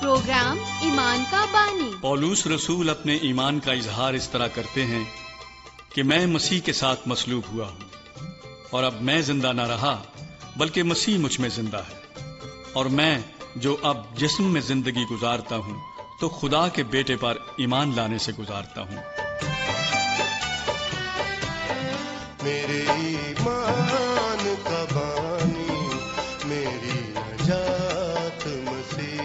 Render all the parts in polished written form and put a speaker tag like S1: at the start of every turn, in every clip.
S1: Programme ایمان کا بانی۔
S2: پولوس رسول اپنے ایمان کا اظہار اس طرح کرتے ہیں کہ میں مسیح کے ساتھ مصلوب ہوا ہوں، اور اب میں زندہ نہ رہا بلکہ مسیح مجھ میں زندہ ہے، اور میں جو اب جسم میں زندگی گزارتا ہوں تو خدا کے بیٹے پر ایمان لانے سے گزارتا ہوں۔
S3: میرے ایمان کا بانی، میری نجات مسیح۔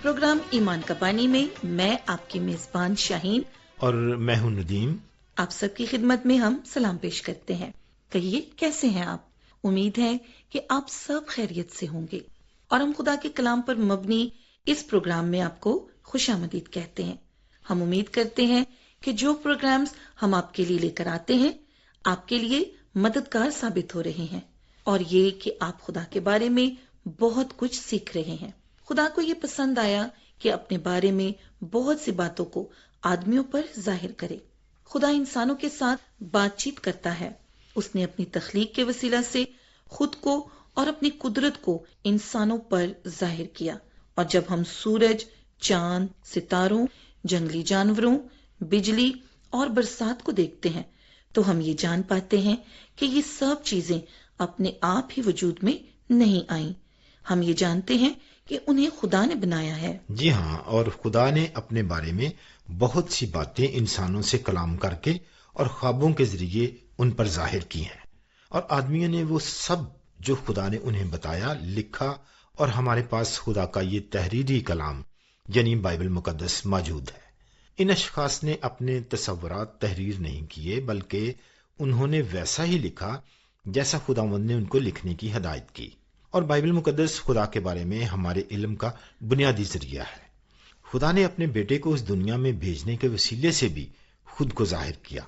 S4: پروگرام ایمان کا بانی میں میں آپ کی میزبان شاہین
S5: اور میں ہوں ندیم،
S4: آپ سب کی خدمت میں ہم سلام پیش کرتے ہیں۔ کہیے کیسے ہیں آپ؟ امید ہے کہ آپ سب خیریت سے ہوں گے، اور ہم خدا کے کلام پر مبنی اس پروگرام میں آپ کو خوش آمدید کہتے ہیں۔ ہم امید کرتے ہیں کہ جو پروگرامز ہم آپ کے لیے لے کر آتے ہیں آپ کے لیے مددگار ثابت ہو رہے ہیں، اور یہ کہ آپ خدا کے بارے میں بہت کچھ سیکھ رہے ہیں۔ خدا کو یہ پسند آیا کہ اپنے بارے میں بہت سی باتوں کو آدمیوں پر ظاہر کرے۔ خدا انسانوں کے ساتھ بات چیت کرتا ہے۔ اس نے اپنی تخلیق کے وسیلہ سے خود کو اور اپنی قدرت کو انسانوں پر ظاہر کیا، اور جب ہم سورج، چاند، ستاروں، جنگلی جانوروں، بجلی اور برسات کو دیکھتے ہیں تو ہم یہ جان پاتے ہیں کہ یہ سب چیزیں اپنے آپ ہی وجود میں نہیں آئیں۔ ہم یہ جانتے ہیں کہ انہیں خدا نے بنایا ہے۔
S5: جی ہاں، اور خدا نے اپنے بارے میں بہت سی باتیں انسانوں سے کلام کر کے اور خوابوں کے ذریعے ان پر ظاہر کی ہیں، اور آدمیوں نے وہ سب جو خدا نے انہیں بتایا لکھا، اور ہمارے پاس خدا کا یہ تحریری کلام یعنی بائبل مقدس موجود ہے۔ ان اشخاص نے اپنے تصورات تحریر نہیں کیے، بلکہ انہوں نے ویسا ہی لکھا جیسا خداوند نے ان کو لکھنے کی ہدایت کی، اور بائبل مقدس خدا کے بارے میں ہمارے علم کا بنیادی ذریعہ ہے۔ خدا نے اپنے بیٹے کو اس دنیا میں بھیجنے کے وسیلے سے بھی خود کو ظاہر کیا،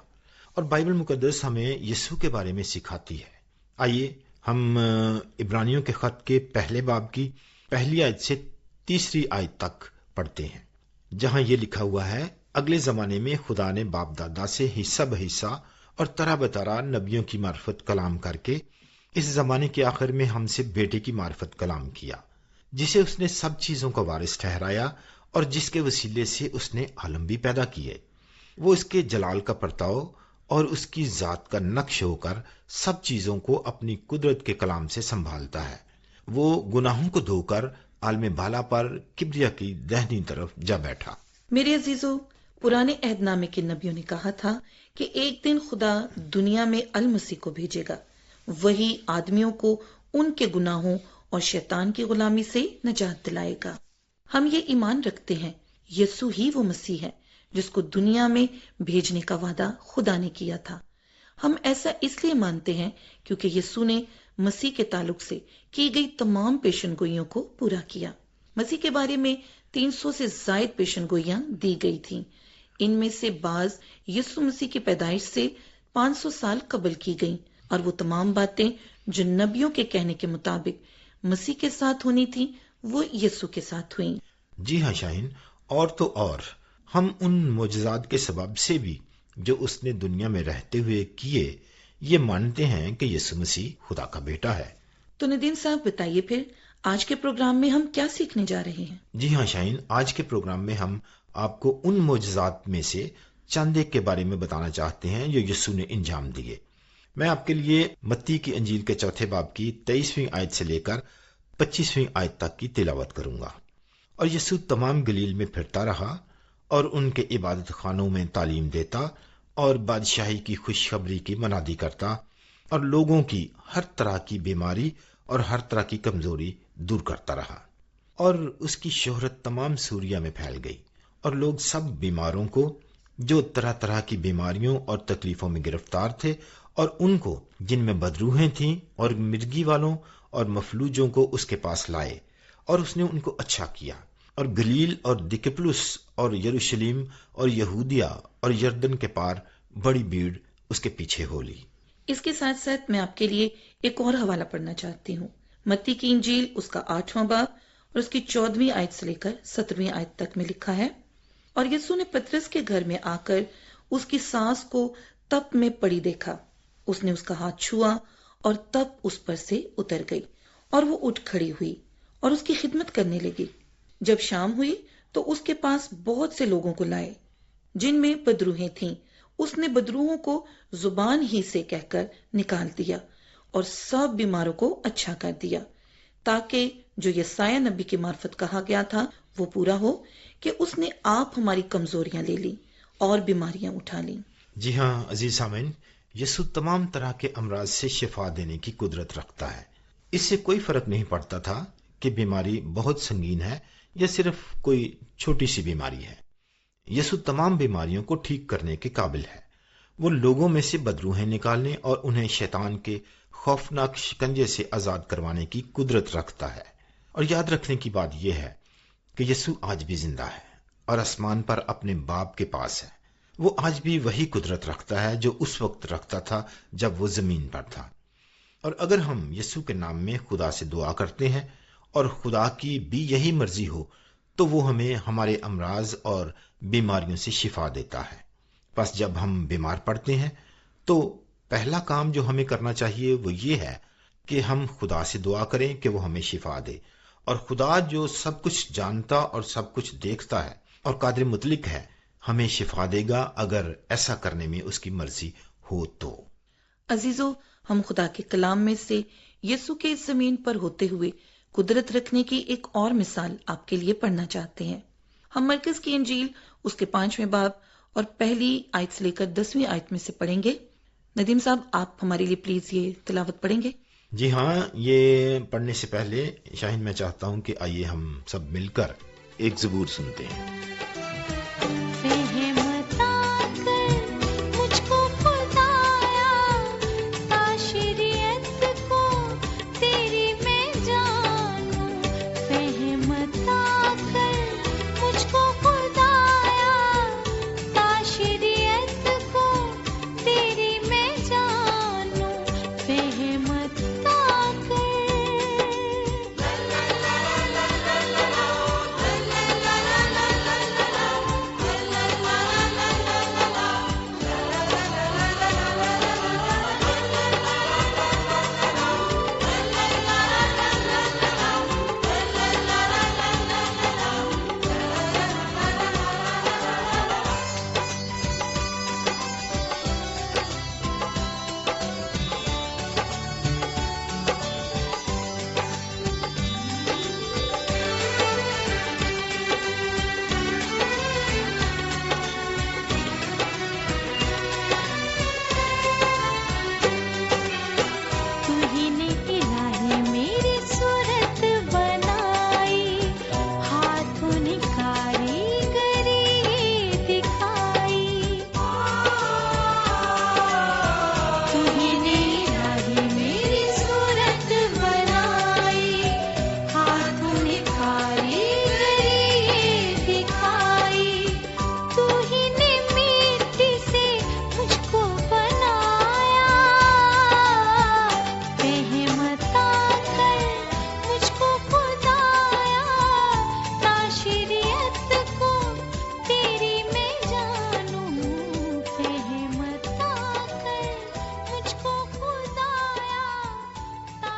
S5: اور بائبل مقدس ہمیں یسوع کے بارے میں سکھاتی ہے۔ آئیے ہم عبرانیوں کے خط کے پہلے باب کی پہلی آیت سے تیسری آیت تک پڑھتے ہیں، جہاں یہ لکھا ہوا ہے: اگلے زمانے میں خدا نے باپ دادا سے حصہ بحصہ اور طرح بطرح نبیوں کی معرفت کلام کر کے اس زمانے کے آخر میں ہم سے بیٹے کی معرفت کلام کیا، جسے اس نے سب چیزوں کا وارث ٹھہرایا، اور جس کے وسیلے سے اس نے عالم بھی پیدا کیے۔ وہ اس کے جلال کا پرتاؤ اور اس کی ذات کا نقش ہو کر سب چیزوں کو اپنی قدرت کے کلام سے سنبھالتا ہے۔ وہ گناہوں کو دھو کر عالم بالا پر کبریا کی دہنی طرف جا بیٹھا۔
S4: میرے عزیزو، پرانے عہد نامے کے نبیوں نے کہا تھا کہ ایک دن خدا دنیا میں المسیح کو بھیجے گا، وہی آدمیوں کو ان کے گناہوں اور شیطان کی غلامی سے نجات دلائے گا۔ ہم یہ ایمان رکھتے ہیں یسوع ہی وہ مسیح ہے جس کو دنیا میں بھیجنے کا وعدہ خدا نے کیا تھا۔ ہم ایسا اس لیے مانتے ہیں کیونکہ یسوع نے مسیح کے تعلق سے کی گئی تمام پیشن گوئیوں کو پورا کیا۔ مسیح کے بارے میں 300 سے زائد پیشن گوئیاں دی گئی تھیں۔ ان میں سے بعض یسوع مسیح کی پیدائش سے 500 سال قبل کی گئیں، اور وہ تمام باتیں جو نبیوں کے کہنے کے مطابق مسیح کے ساتھ ہونی تھیں وہ یسوع کے ساتھ ہوئیں۔
S5: جی ہاں شاہین، اور تو اور ہم ان معجزات کے سبب سے بھی جو اس نے دنیا میں رہتے ہوئے کیے یہ مانتے ہیں کہ یسوع مسیح خدا کا بیٹا ہے۔
S4: تو ندیم صاحب بتائیے پھر آج کے پروگرام میں ہم کیا سیکھنے جا رہے ہیں؟
S5: جی ہاں شاہین، آج کے پروگرام میں ہم آپ کو ان معجزات میں سے چند ایک کے بارے میں بتانا چاہتے ہیں جو یسوع نے انجام دیے۔ میں آپ کے لیے متی کی انجیل کے 4 باب کی 23ویں آیت سے لے کر 25ویں آیت تک کی تلاوت کروں گا۔ اور یسوع تمام گلیل میں پھرتا رہا اور ان کے عبادت خانوں میں تعلیم دیتا اور بادشاہی کی خوشخبری کی منادی کرتا، اور لوگوں کی ہر طرح کی بیماری اور ہر طرح کی کمزوری دور کرتا رہا۔ اور اس کی شہرت تمام سوریا میں پھیل گئی، اور لوگ سب بیماروں کو جو طرح طرح کی بیماریوں اور تکلیفوں میں گرفتار تھے، اور ان کو جن میں بدروحیں تھیں اور مرگی والوں اور مفلوجوں کو اس کے پاس لائے، اور اس نے ان کو اچھا کیا۔ اور گلیل اور دکپلس اور یروشلم اور یہودیہ اور یردن کے پار بڑی بھیڑ اس کے پیچھے ہو لی۔
S4: اس کے ساتھ ساتھ میں آپ کے لیے ایک اور حوالہ پڑھنا چاہتی ہوں۔ متی کی انجیل اس کا 8واں باب اور اس کی 14ویں آیت سے لے کر 17ویں آیت تک میں لکھا ہے: اور یسوع نے پترس کے گھر میں آ کر اس کی ساس کو تپ میں پڑی دیکھا، اس نے اس کا ہاتھ چھوا اور تپ اس پر سے اتر گئی، اور وہ اٹھ کھڑی ہوئی، اور اس کی خدمت کرنے لگی۔ جب شام ہوئی تو اس کے پاس بہت سے لوگوں کو لائے جن میں بدروہیں تھیں۔ اس نے بدروہوں کو زبان ہی سے کہہ کر نکال دیا اور سب بیماروں کو اچھا کر دیا، تاکہ جو یسایہ نبی کی معرفت کہا گیا تھا وہ پورا ہو کہ اس نے آپ ہماری کمزوریاں لے لی اور بیماریاں اٹھا لیں۔
S5: جی ہاں عزیز سامعین، یسوع تمام طرح کے امراض سے شفا دینے کی قدرت رکھتا ہے۔ اس سے کوئی فرق نہیں پڑتا تھا کہ بیماری بہت سنگین ہے یا صرف کوئی چھوٹی سی بیماری ہے۔ یسوع تمام بیماریوں کو ٹھیک کرنے کے قابل ہے۔ وہ لوگوں میں سے بدروہیں نکالنے اور انہیں شیطان کے خوفناک شکنجے سے آزاد کروانے کی قدرت رکھتا ہے۔ اور یاد رکھنے کی بات یہ ہے کہ یسوع آج بھی زندہ ہے اور آسمان پر اپنے باپ کے پاس ہے۔ وہ آج بھی وہی قدرت رکھتا ہے جو اس وقت رکھتا تھا جب وہ زمین پر تھا۔ اور اگر ہم یسوع کے نام میں خدا سے دعا کرتے ہیں اور خدا کی بھی یہی مرضی ہو تو وہ ہمیں ہمارے امراض اور بیماریوں سے شفا دیتا ہے۔ پس جب ہم بیمار پڑتے ہیں تو پہلا کام جو ہمیں کرنا چاہیے وہ یہ ہے کہ ہم خدا سے دعا کریں کہ وہ ہمیں شفا دے۔ اور خدا جو سب کچھ جانتا اور سب کچھ دیکھتا ہے اور قادر مطلق ہے، ہمیں شفا دے گا اگر ایسا کرنے میں اس کی مرضی ہو تو۔
S4: عزیزو، ہم خدا کے کلام میں سے یسوع کے اس زمین پر ہوتے ہوئے قدرت رکھنے کی ایک اور مثال آپ کے لیے پڑھنا چاہتے ہیں۔ ہم مرکز کی انجیل اس کے 5ویں باب اور پہلی آیت سے لے کر 10ویں آیت میں سے پڑھیں گے۔ ندیم صاحب، آپ ہمارے لیے پلیز یہ تلاوت پڑھیں گے؟
S5: جی ہاں، یہ پڑھنے سے پہلے شاہین میں چاہتا ہوں کہ آئیے ہم سب مل کر ایک زبور سنتے ہیں۔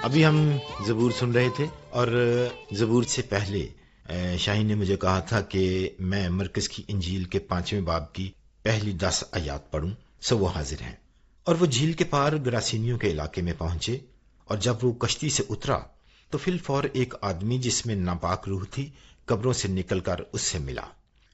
S5: ابھی ہم زبور سن رہے تھے اور زبور سے پہلے شاہین نے مجھے کہا تھا کہ میں مرکز کی انجیل کے 5ویں باب کی پہلی 10 آیات پڑھوں، سو وہ حاضر ہیں۔ اور وہ جھیل کے پار گراسینیوں کے علاقے میں پہنچے، اور جب وہ کشتی سے اترا تو فی الفور ایک آدمی جس میں ناپاک روح تھی قبروں سے نکل کر اس سے ملا۔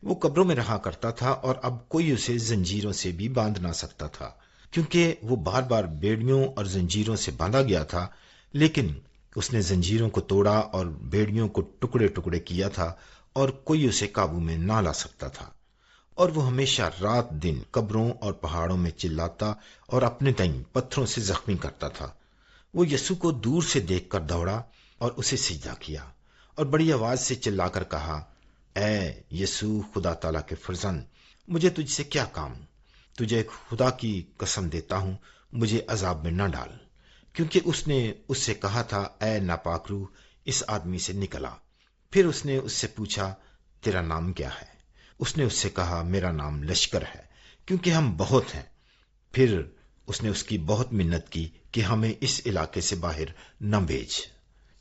S5: وہ قبروں میں رہا کرتا تھا اور اب کوئی اسے زنجیروں سے بھی باندھ نہ سکتا تھا، کیونکہ وہ بار بار بیڑیوں اور زنجیروں سے باندھا گیا تھا، لیکن اس نے زنجیروں کو توڑا اور بیڑیوں کو ٹکڑے ٹکڑے کیا تھا اور کوئی اسے قابو میں نہ لا سکتا تھا۔ اور وہ ہمیشہ رات دن قبروں اور پہاڑوں میں چلاتا اور اپنے تئیں پتھروں سے زخمی کرتا تھا۔ وہ یسوع کو دور سے دیکھ کر دوڑا اور اسے سجدہ کیا اور بڑی آواز سے چلا کر کہا، اے یسوع خدا تعالیٰ کے فرزند، مجھے تجھ سے کیا کام؟ تجھے خدا کی قسم دیتا ہوں، مجھے عذاب میں نہ ڈال۔ کیونکہ اس نے اس سے کہا تھا، اے ناپاک روح، اس آدمی سے نکلا۔ پھر اس نے اس سے پوچھا، تیرا نام کیا ہے؟ اس نے اس سے کہا، میرا نام لشکر ہے، کیونکہ ہم بہت ہیں۔ پھر اس نے اس کی بہت منت کی کہ ہمیں اس علاقے سے باہر نہ بھیج۔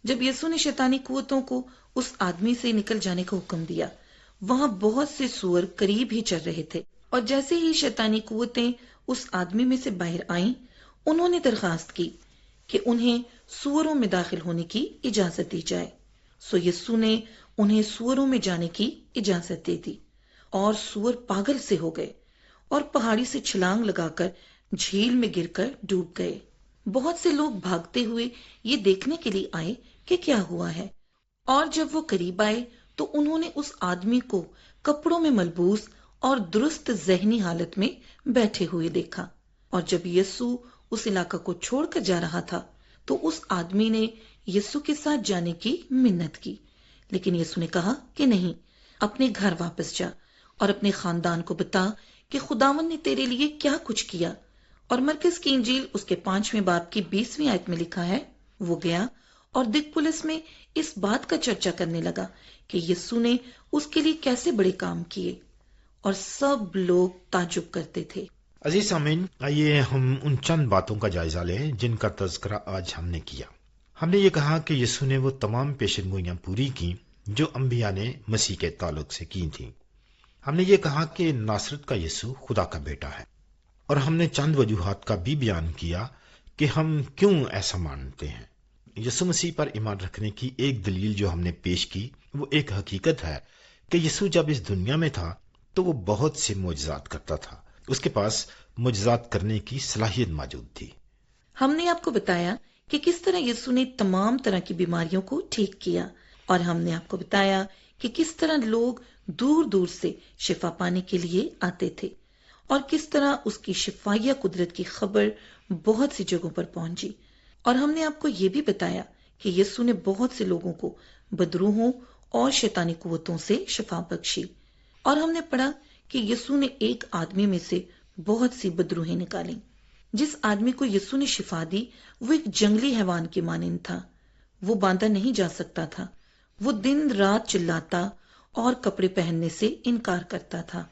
S4: جب یسوع نے شیطانی قوتوں کو اس آدمی سے نکل جانے کا حکم دیا، وہاں بہت سے سور قریب ہی چل رہے تھے، اور جیسے ہی شیطانی قوتیں اس آدمی میں سے باہر آئیں، انہوں نے درخواست کی کہ انہیں سوروں میں داخل ہونے کی اجازت دی جائے۔ سو یسوع نے انہیں سوروں میں جانے کی اجازت دے دی، اور سور پاگل سے ہو گئے اور پہاڑی سے چھلانگ لگا کر جھیل میں گر کر ڈوب گئے۔ بہت سے لوگ بھاگتے ہوئے یہ دیکھنے کے لیے آئے کہ کیا ہوا ہے، اور جب وہ قریب آئے تو انہوں نے اس آدمی کو کپڑوں میں ملبوس اور درست ذہنی حالت میں بیٹھے ہوئے دیکھا۔ اور جب یسوع اس علاقہ کو چھوڑ کر جا رہا تھا تو اس آدمی نے یسوع کے ساتھ جانے کی منت کی، لیکن یسوع نے کہا کہ نہیں، اپنے گھر واپس جا اور اپنے خاندان کو بتا کہ خداوند نے تیرے لیے کیا کچھ کیا۔ اور مرکز کی انجیل اس کے 5ویں باب کی 20ویں آیت میں لکھا ہے، وہ گیا اور دکپولس میں اس بات کا چرچا کرنے لگا کہ یسوع نے اس کے لیے کیسے بڑے کام کیے، اور سب لوگ تعجب کرتے تھے۔
S5: عزیز سامعین، آئیے ہم ان چند باتوں کا جائزہ لیں جن کا تذکرہ آج ہم نے کیا۔ ہم نے یہ کہا کہ یسوع نے وہ تمام پیشن گوئیاں پوری کی جو انبیاء نے مسیح کے تعلق سے کی تھیں۔ ہم نے یہ کہا کہ ناصرت کا یسوع خدا کا بیٹا ہے، اور ہم نے چند وجوہات کا بھی بیان کیا کہ ہم کیوں ایسا مانتے ہیں۔ یسوع مسیح پر ایمان رکھنے کی ایک دلیل جو ہم نے پیش کی وہ ایک حقیقت ہے کہ یسوع جب اس دنیا میں تھا تو وہ بہت سے معجزات کرتا تھا، اس کے پاس معجزات کرنے کی صلاحیت موجود تھی۔
S4: ہم نے آپ کو بتایا کہ کس طرح یسوع نے تمام طرح کی بیماریوں کو ٹھیک کیا، اور ہم نے آپ کو بتایا کہ کس طرح لوگ دور دور سے شفا پانے کے لیے آتے تھے، اور کس طرح اس کی شفائیہ قدرت کی خبر بہت سی جگہوں پر پہنچی۔ اور ہم نے آپ کو یہ بھی بتایا کہ یسوع نے بہت سے لوگوں کو بدروحوں اور شیطانی قوتوں سے شفا بخشی، اور ہم نے پڑھا کہ یسوع نے ایک آدمی میں سے بہت سی بدروہیں نکالیں۔ جس آدمی کو یسوع نے شفا دی وہ ایک جنگلی حیوان کی مانند تھا، وہ باندھا نہیں جا سکتا تھا، وہ دن رات چلاتا اور کپڑے پہننے سے انکار کرتا تھا،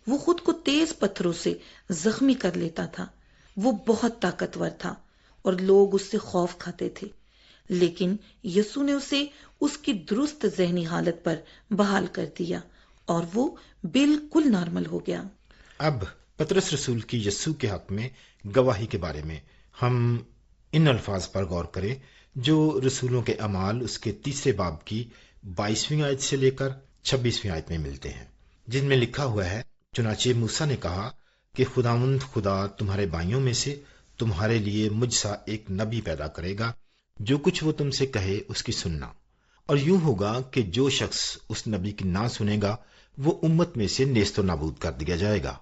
S4: وہ خود کو تیز پتھروں سے زخمی کر لیتا تھا، وہ بہت طاقتور تھا اور لوگ اس سے خوف کھاتے تھے، لیکن یسوع نے اسے اس کی درست ذہنی حالت پر بحال کر دیا اور وہ بالکل نارمل ہو گیا۔
S5: اب پطرس رسول کی یسوع کے حق میں گواہی کے بارے میں ہم ان الفاظ پر غور کریں جو رسولوں کے اعمال اس کے 3 باب کی 22ویں آیت سے لے کر 26ویں آیت میں ملتے ہیں، جن میں لکھا ہوا ہے، چنانچہ موسیٰ نے کہا کہ خداوند خدا تمہارے بھائیوں میں سے تمہارے لیے مجھ سا ایک نبی پیدا کرے گا، جو کچھ وہ تم سے کہے اس کی سننا، اور یوں ہوگا کہ جو شخص اس نبی کی نہ سنے گا وہ امت میں سے نیست و نابود کر دیا جائے گا،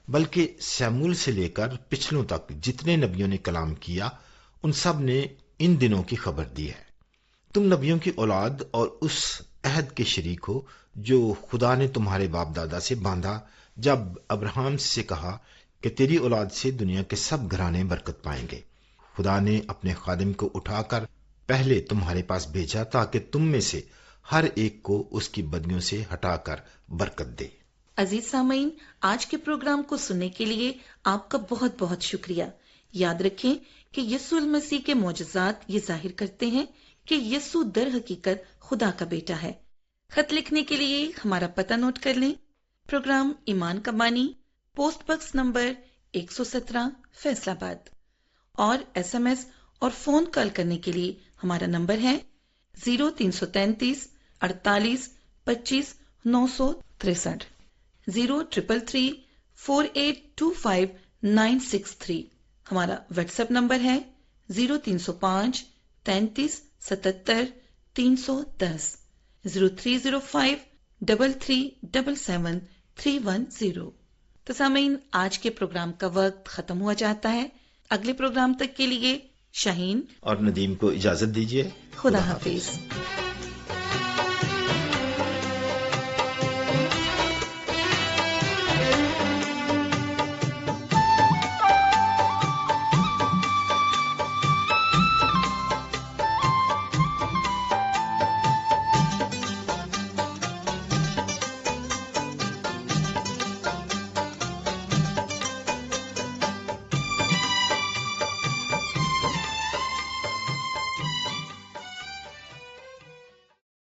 S5: بلکہ سیمول سے لے کر پچھلوں تک جتنے نبیوں نے کلام کیا ان سب نے ان دنوں کی خبر دی ہے۔ تم نبیوں کی اولاد اور اس عہد کے شریک ہو جو خدا نے تمہارے باپ دادا سے باندھا جب ابراہیم سے کہا کہ تیری اولاد سے دنیا کے سب گھرانے برکت پائیں گے۔ خدا نے اپنے خادم کو اٹھا کر پہلے تمہارے پاس بھیجا تاکہ تم میں سے ہر ایک کو اس کی بدیوں سے ہٹا کر برکت دے۔
S4: عزیز سامعین، آج کے پروگرام کو سننے کے لیے آپ کا بہت بہت شکریہ۔ یاد رکھیں کہ یسوع المسیح کے معجزات یہ ظاہر کرتے ہیں کہ یسوع در حقیقت خدا کا بیٹا ہے۔ خط لکھنے کے لیے ہمارا پتہ نوٹ کر لیں۔ پروگرام ایمان کا بانی، پوسٹ باکس نمبر 117، فیصل آباد، اور SMS اور فون کال کرنے کے لیے ہمارا نمبر ہے 0333 48 25 963 0333 4825 963۔ ہمارا واٹس ایپ نمبر ہے 0305 33 77 310 0305 3377 310۔ تو سامعین، آج کے پروگرام کا وقت ختم ہوا جاتا ہے۔ اگلے پروگرام تک کے لیے شاہین
S5: اور ندیم کو اجازت دیجیے۔
S4: خدا حافظ۔